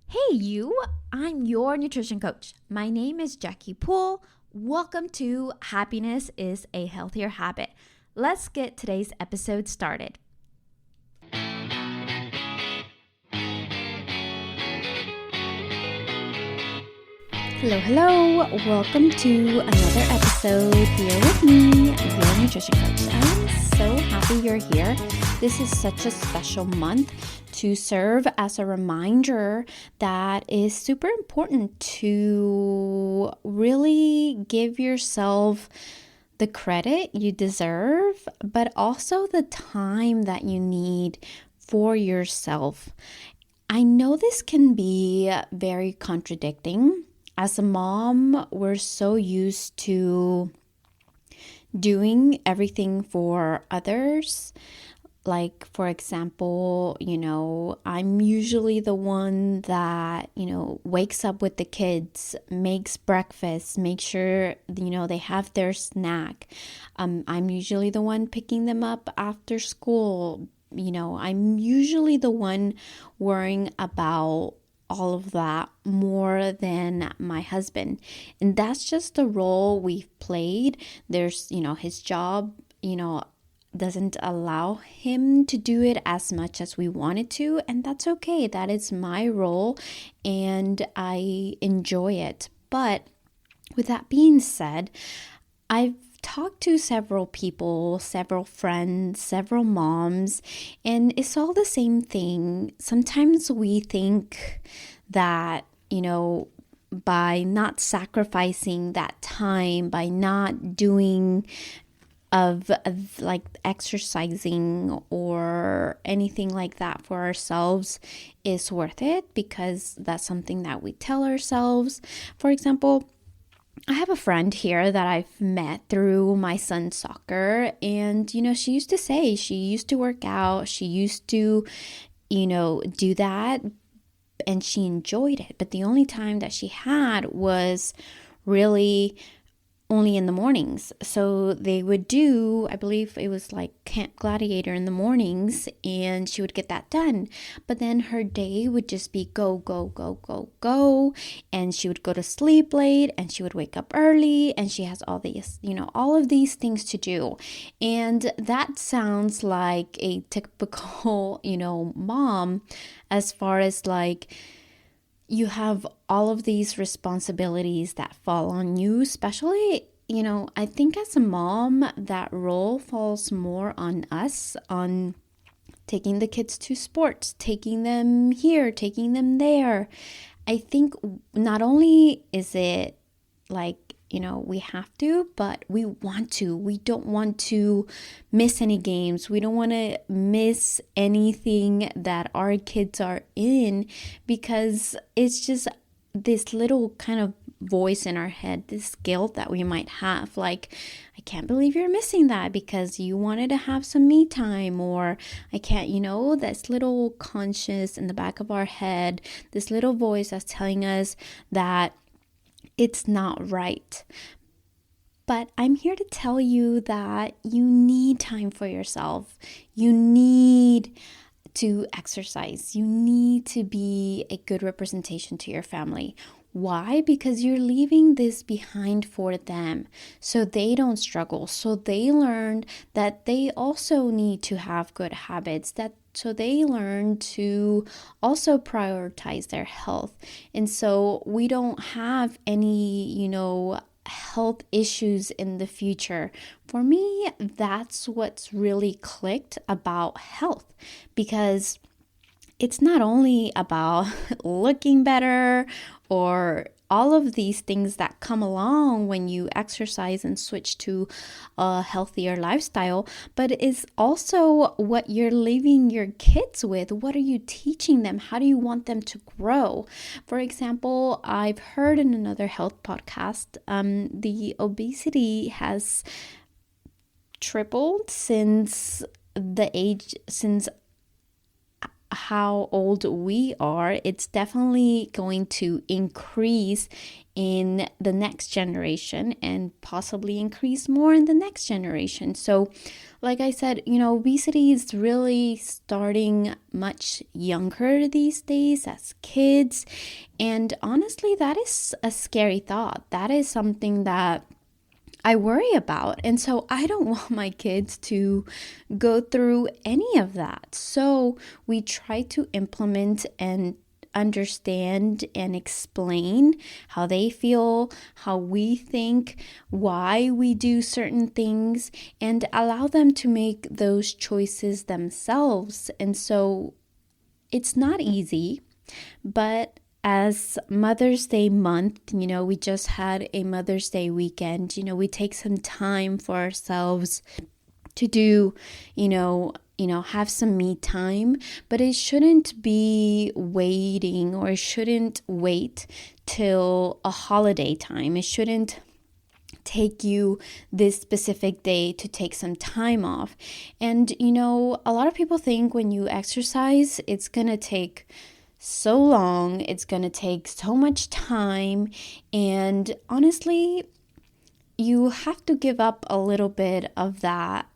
Hey, you! I'm your nutrition coach. My name is Jackie Poole. Welcome to Happiness is a Healthier Habit. Let's get today's episode started. Hello. Welcome to another episode here with me, your nutrition coach. I'm so happy you're here. This is such a special month to serve as a reminder that is super important to really give yourself the credit you deserve, but also the time that you need for yourself. I know this can be very contradicting. As a mom, we're so used to doing everything for others. Like, for example, I'm usually the one that, wakes up with the kids, makes breakfast, makes sure, they have their snack. I'm usually the one picking them up after school. I'm usually the one worrying about all of that more than my husband. And that's just the role we've played. There's, his job, doesn't allow him to do it as much as we wanted to. And that's okay. That is my role and I enjoy it. But with that being said, I've talked to several people, several friends, several moms, and it's all the same thing. Sometimes we think that, by not sacrificing that time, by not doing of like exercising or anything like that for ourselves is worth it, because that's something that we tell ourselves. For example, I have a friend here that I've met through my son's soccer, and she used to say she used to work out, she used to do that, and she enjoyed it, but the only time that she had was really only in the mornings. So they would do, I believe it was like Camp Gladiator in the mornings, and she would get that done. But then her day would just be go, go, go, go, go. And she would go to sleep late, and she would wake up early, and she has all these, all of these things to do. And that sounds like a typical, mom, as far as like, you have all of these responsibilities that fall on you, especially, I think as a mom, that role falls more on us, on taking the kids to sports, taking them here, taking them there. I think not only is it like, we have to, but we want to. We don't want to miss any games. We don't want to miss anything that our kids are in, because it's just this little kind of voice in our head, this guilt that we might have. Like, I can't believe you're missing that because you wanted to have some me time, or I can't, this little conscious in the back of our head, this little voice that's telling us that it's not right. But I'm here to tell you that you need time for yourself. You need to exercise. You need to be a good representation to your family. Why? Because you're leaving this behind for them, so they don't struggle. So they learn that they also need to have good habits, so they learn to also prioritize their health. And so we don't have any, health issues in the future. For me, that's what's really clicked about health, because it's not only about looking better or all of these things that come along when you exercise and switch to a healthier lifestyle, but it's also what you're leaving your kids with. What are you teaching them? How do you want them to grow? For example, I've heard in another health podcast, the obesity has tripled since how old we are, it's definitely going to increase in the next generation and possibly increase more in the next generation. So, like I said, obesity is really starting much younger these days as kids. And honestly, that is a scary thought. That is something that I worry about. And so I don't want my kids to go through any of that. So we try to implement and understand and explain how they feel, how we think, why we do certain things, and allow them to make those choices themselves. And so it's not easy, but as Mother's Day month, we just had a Mother's Day weekend. We take some time for ourselves to do, have some me time, but it shouldn't be waiting, or it shouldn't wait till a holiday time. It shouldn't take you this specific day to take some time off. And, a lot of people think when you exercise, it's going to take so long, it's going to take so much time. And honestly, you have to give up a little bit of that,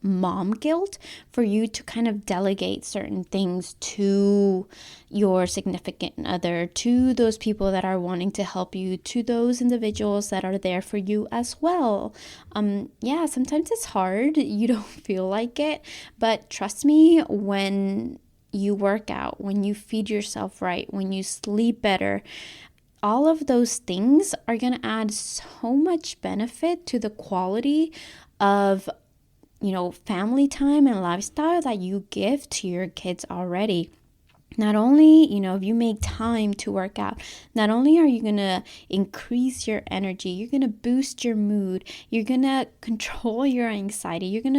mom guilt for you to kind of delegate certain things to your significant other, to those people that are wanting to help you, to those individuals that are there for you as well. Sometimes it's hard. You don't feel like it, but trust me, when you work out, when you feed yourself right, when you sleep better, all of those things are going to add so much benefit to the quality of, family time and lifestyle that you give to your kids already. Not only, if you make time to work out, not only are you going to increase your energy, you're going to boost your mood, you're going to control your anxiety, you're going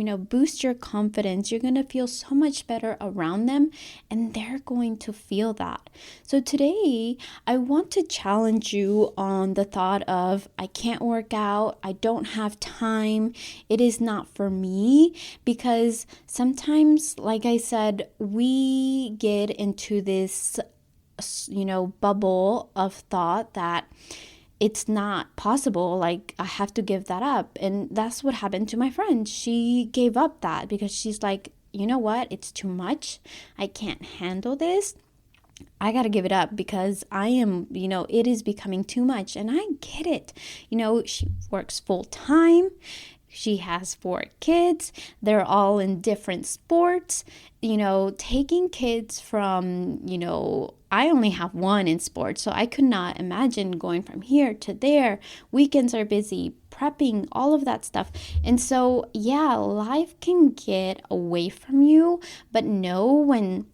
to, boost your confidence, you're going to feel so much better around them, and they're going to feel that. So today, I want to challenge you on the thought of, I can't work out, I don't have time, it is not for me, because sometimes, like I said, we get into this, bubble of thought that it's not possible, like I have to give that up. And that's what happened to my friend. She gave up that because she's like, you know what, it's too much, I can't handle this, I got to give it up because I am, it is becoming too much. And I get it. She works full time. She has 4 kids. They're all in different sports. Taking kids from, I only have one in sports, so I could not imagine going from here to there. Weekends are busy, prepping, all of that stuff. And so, life can get away from you, but know when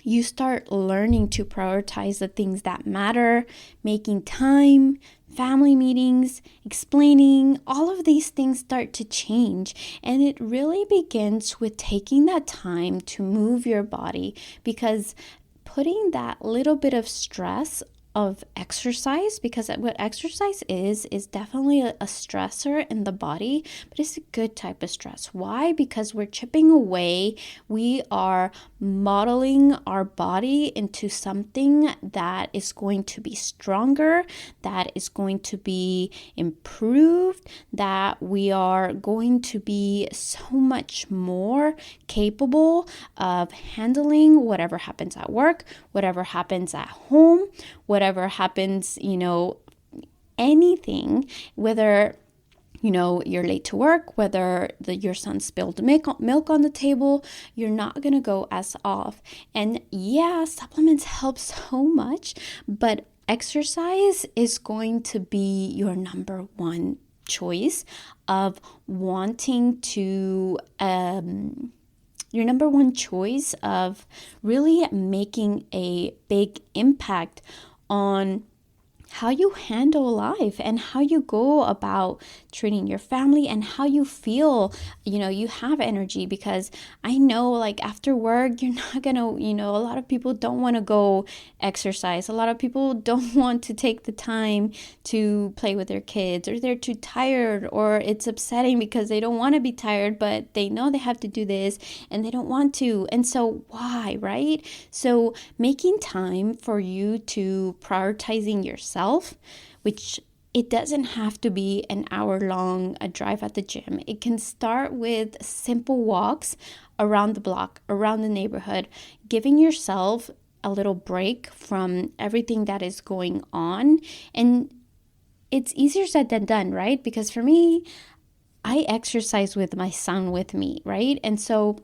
you start learning to prioritize the things that matter, making time, family meetings, explaining, all of these things start to change. And it really begins with taking that time to move your body, because putting that little bit of stress of exercise, because what exercise is definitely a stressor in the body, but it's a good type of stress. Why? Because we're chipping away. We are modeling our body into something that is going to be stronger, that is going to be improved, that we are going to be so much more capable of handling whatever happens at work, whatever happens at home, whatever happens, anything, whether, you're late to work, whether your son spilled milk on the table, you're not going to go as off. And supplements help so much, but exercise is going to be your number one choice of wanting to, your number one choice of really making a big impact on how you handle life and how you go about treating your family and how you feel, you have energy. Because I know, like, after work, you're not gonna, a lot of people don't want to go exercise. A lot of people don't want to take the time to play with their kids, or they're too tired, or it's upsetting because they don't want to be tired, but they know they have to do this and they don't want to. And so why, right? So making time for you to prioritizing yourself, which it doesn't have to be an hour long a drive at the gym. It can start with simple walks around the block, around the neighborhood, giving yourself a little break from everything that is going on. And it's easier said than done, right? Because for me, I exercise with my son with me, right? And so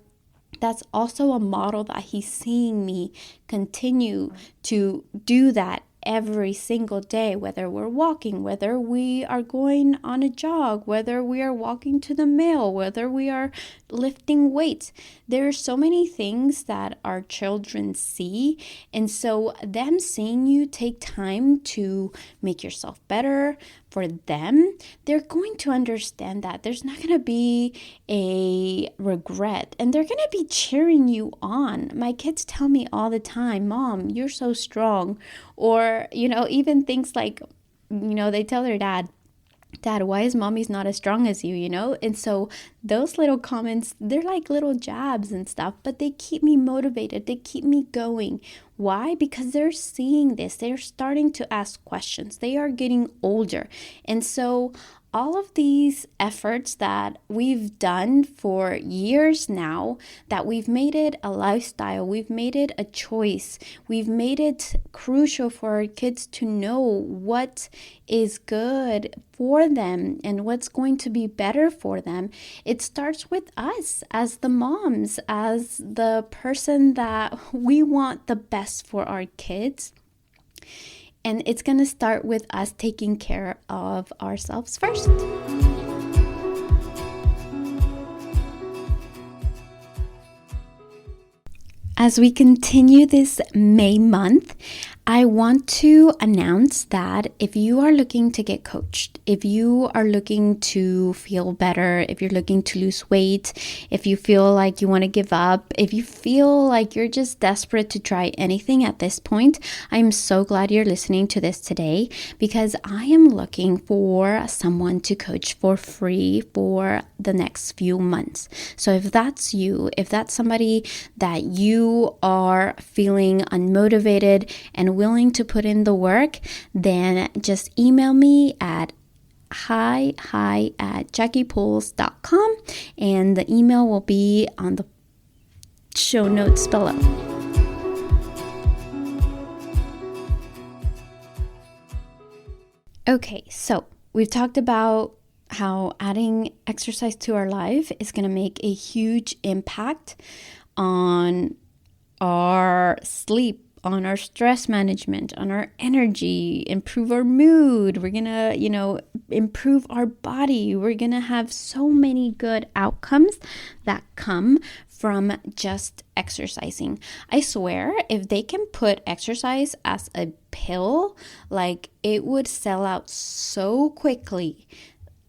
that's also a model that he's seeing me continue to do that every single day, whether we're walking, whether we are going on a jog, whether we are walking to the mail, whether we are lifting weights. There are so many things that our children see. And so them seeing you take time to make yourself better for them, they're going to understand that there's not going to be a regret, and they're going to be cheering you on. My kids tell me all the time, Mom, you're so strong. Or, even things like, they tell their dad, why is mommy's not as strong as you, And so those little comments, they're like little jabs and stuff, but they keep me motivated. They keep me going. Why? Because they're seeing this. They're starting to ask questions. They are getting older. And so all of these efforts that we've done for years now, that we've made it a lifestyle, we've made it a choice, we've made it crucial for our kids to know what is good for them and what's going to be better for them. It starts with us as the moms, as the person that we want the best for our kids. And it's going to start with us taking care of ourselves first. As we continue this May month, I want to announce that if you are looking to get coached, if you are looking to feel better, if you're looking to lose weight, if you feel like you want to give up, if you feel like you're just desperate to try anything at this point, I'm so glad you're listening to this today, because I am looking for someone to coach for free for the next few months. So if that's you, if that's somebody that you are feeling unmotivated and willing to put in the work, then just email me at hi@jackiepools.com, and the email will be on the show notes below. Okay, so we've talked about how adding exercise to our life is going to make a huge impact on our sleep, on our stress management, on our energy, improve our mood. We're going to, improve our body. We're going to have so many good outcomes that come from just exercising. I swear, if they can put exercise as a pill, like, it would sell out so quickly.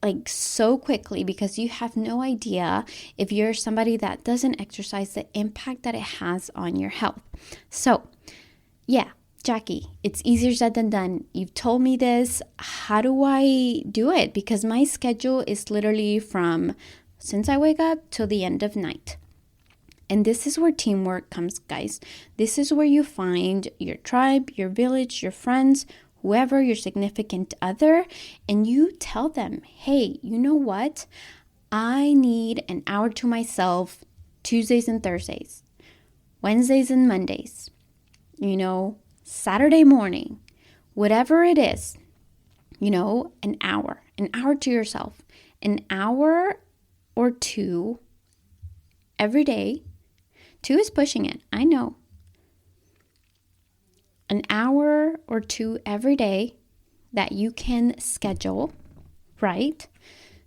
Because you have no idea, if you're somebody that doesn't exercise, the impact that it has on your health. So, yeah, Jackie, it's easier said than done. You've told me this. How do I do it? Because my schedule is literally from since I wake up till the end of night. And this is where teamwork comes, guys. This is where you find your tribe, your village, your friends, whoever, your significant other, and you tell them, hey, you know what? I need an hour to myself Tuesdays and Thursdays, Wednesdays and Mondays, Saturday morning, whatever it is, an hour to yourself, an hour or two every day. 2 is pushing it, I know. An hour or 2 every day that you can schedule, right?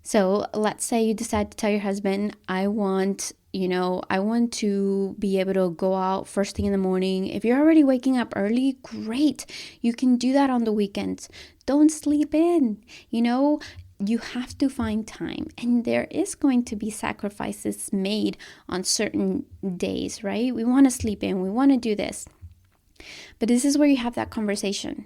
So let's say you decide to tell your husband, I want I want to be able to go out first thing in the morning. If you're already waking up early, great. You can do that on the weekends. Don't sleep in. You have to find time. And there is going to be sacrifices made on certain days, right? We want to sleep in. We want to do this. But this is where you have that conversation.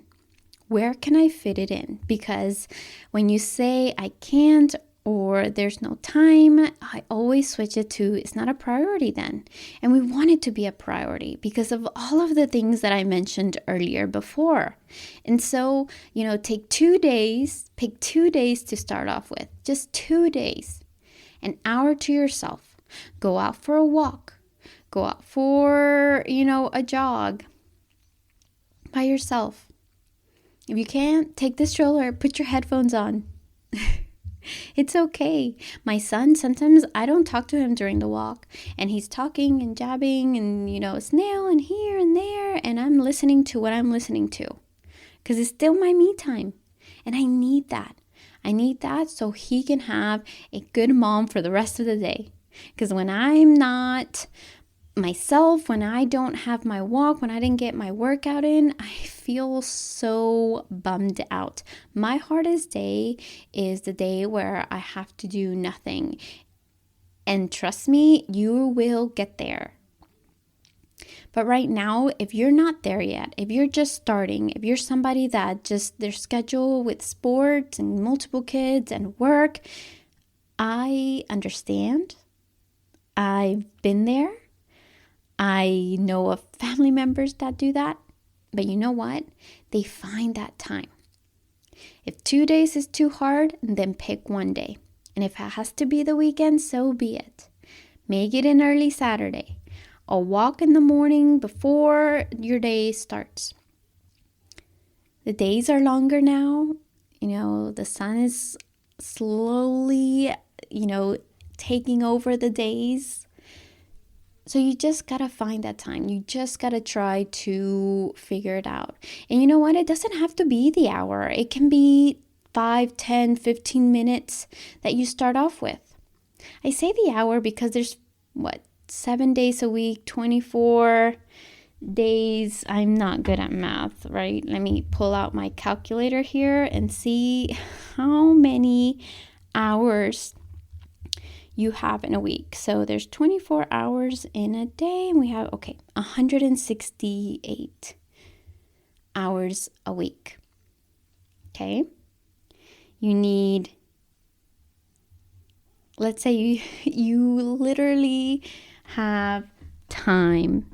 Where can I fit it in? Because when you say I can't or there's no time, I always switch it to it's not a priority then. And we want it to be a priority because of all of the things that I mentioned earlier before. And so, pick 2 days to start off with. Just 2 days. An hour to yourself. Go out for a walk. Go out for, a jog by yourself. If you can't, take the stroller, put your headphones on. It's okay. My son, sometimes I don't talk to him during the walk, and he's talking and jabbing and, snail and here and there, and I'm listening to what I'm listening to because it's still my me time, and I need that. I need that so he can have a good mom for the rest of the day, because when I'm not myself, when I don't have my walk, when I didn't get my workout in, I feel so bummed out. My hardest day is the day where I have to do nothing. And trust me, you will get there. But right now, if you're not there yet, if you're just starting, if you're somebody that just their schedule with sports and multiple kids and work, I understand. I've been there. I know of family members that do that, but you know what? They find that time. If 2 days is too hard, then pick 1 day. And if it has to be the weekend, so be it. Make it an early Saturday. A walk in the morning before your day starts. The days are longer now. The sun is slowly, taking over the days. So you just got to find that time. You just got to try to figure it out. And you know what? It doesn't have to be the hour. It can be 5, 10, 15 minutes that you start off with. I say the hour because there's, 7 days a week, 24 days. I'm not good at math, right? Let me pull out my calculator here and see how many hours you have in a week. So there's 24 hours in a day, and we have 168 hours a week. Okay, you need, let's say you literally have time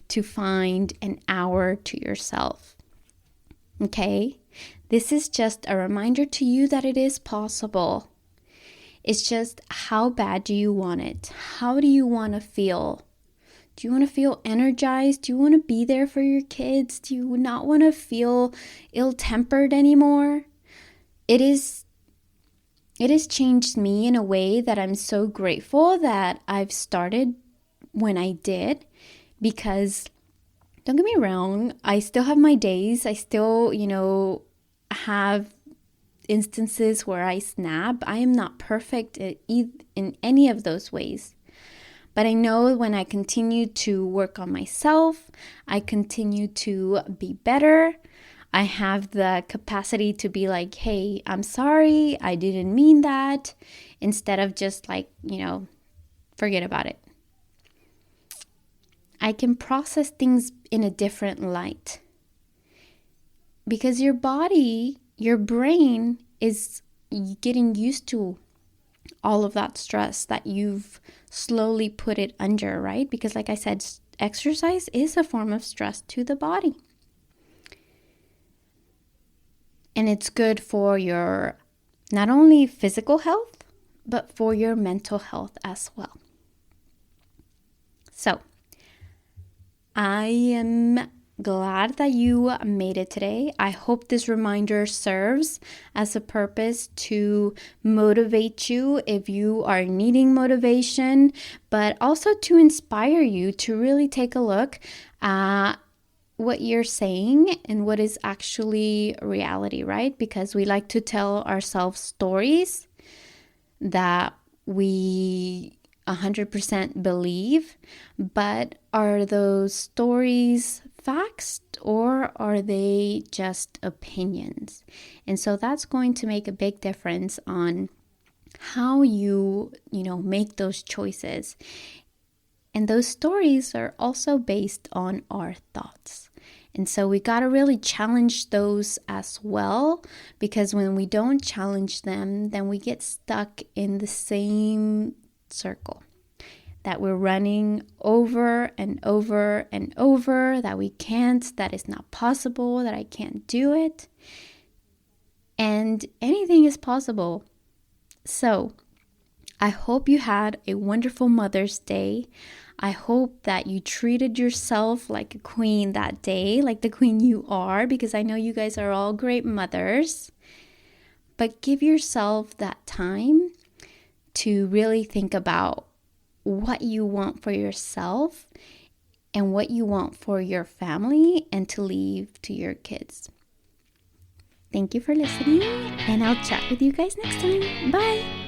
to find an hour to yourself. Okay, this is just a reminder to you that it is possible. It's just, how bad do you want it? How do you want to feel? Do you want to feel energized? Do you want to be there for your kids? Do you not want to feel ill-tempered anymore? It has changed me in a way that I'm so grateful that I've started when I did, because don't get me wrong, I still have my days. I still, have instances where I snap. I am not perfect in any of those ways. But I know when I continue to work on myself, I continue to be better. I have the capacity to be like, hey, I'm sorry, I didn't mean that. Instead of just forget about it. I can process things in a different light. Because your body, your brain is getting used to all of that stress that you've slowly put it under, right? Because like I said, exercise is a form of stress to the body. And it's good for your not only physical health, but for your mental health as well. So, I am glad that you made it today. I hope this reminder serves as a purpose to motivate you if you are needing motivation, but also to inspire you to really take a look at what you're saying and what is actually reality, right? Because we like to tell ourselves stories that we 100% believe, but are those stories facts or are they just opinions? And so that's going to make a big difference on how you make those choices. And those stories are also based on our thoughts. And so we got to really challenge those as well, because when we don't challenge them, then we get stuck in the same circle that we're running over and over and over, that we can't, that is not possible, that I can't do it. And anything is possible. So I hope you had a wonderful Mother's Day. I hope that you treated yourself like a queen that day, like the queen you are, because I know you guys are all great mothers. But give yourself that time to really think about what you want for yourself and what you want for your family and to leave to your kids. Thank you for listening, and I'll chat with you guys next time. Bye!